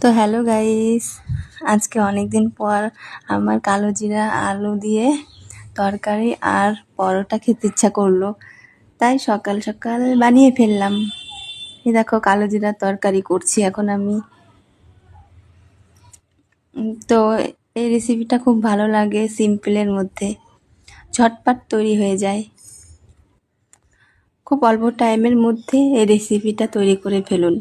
তো hello guys, আজকে অনেক দিন পর আমার কালো জিরা আলু দিয়ে তরকারি আর পরোটা খেতে ইচ্ছা করলো, তাই সকাল সকাল বানিয়ে ফেললাম। এই দেখো কালো জিরা তরকারি করছি এখন আমি। তো এই রেসিপিটা খুব ভালো লাগে, সিম্পলের মধ্যে ঝটপট তৈরি হয়ে যায়। খুব অল্প টাইমের মধ্যে এই রেসিপিটা তৈরি করে ফেলুন।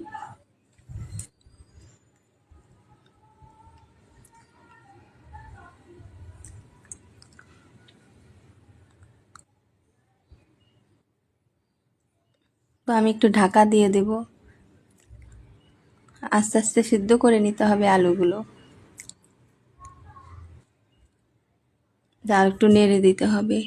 তো আমি একটু ঢাকা দিয়ে দেব, আস্তে আস্তে সিদ্ধ করে নিতে হবে আলুগুলো। আর একটু নেড়ে দিতে হবে।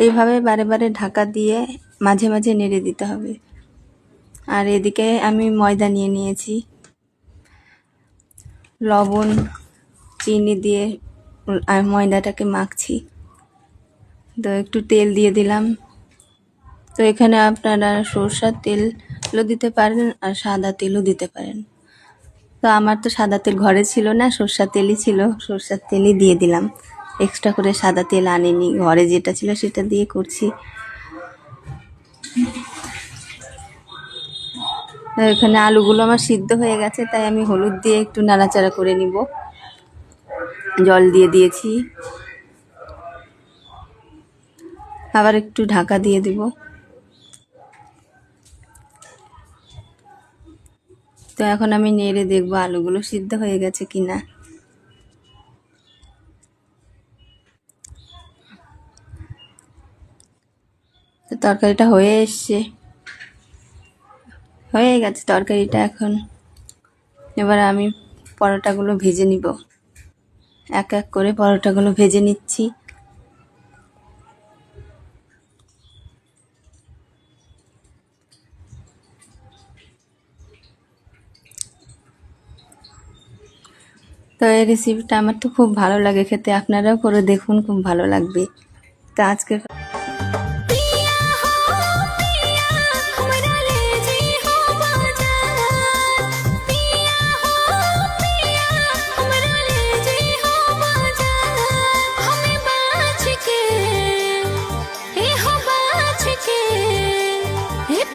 এইভাবে বারে বারে ঢাকা দিয়ে মাঝে মাঝে নেড়ে দিতে হবে। আর এদিকে আমি ময়দা নিয়ে নিয়েছি, লবণ চিনি দিয়ে ময়দাটাকে মাখছি। তো একটু তেল দিয়ে দিলাম। তো এখানে আপনারা সরষের তেলও দিতে পারেন আর সাদা তেলও দিতে পারেন। তো আমার তো সাদা তেল ঘরে ছিল না, সরষের তেলই ছিল, সরষের তেলই দিয়ে দিলাম। এক্সট্রা করে সাদা তেল আনিনি, ঘরে যেটা ছিল সেটা দিয়ে করছি। এখানে আলুগুলো আমার সিদ্ধ হয়ে গেছে, তাই আমি হলুদ দিয়ে একটু নাড়াচাড়া করে নিব। জল দিয়ে দিয়েছি, আবার একটু ঢাকা দিয়ে দিব। তো এখন আমি নেড়ে দেখবো আলুগুলো সিদ্ধ হয়ে গেছে কিনা। তো তরকারিটা হয়ে এসছে, হয়ে গেছে তরকারিটা। এখন এবার আমি পরোটাগুলো ভেজে নিব, এক এক করে পরোটাগুলো ভেজে নিচ্ছি। তো এই রেসিপিটা আমার তো খুব ভালো লাগে খেতে, আপনারাও করে দেখুন, খুব ভালো লাগবে। তো আজকে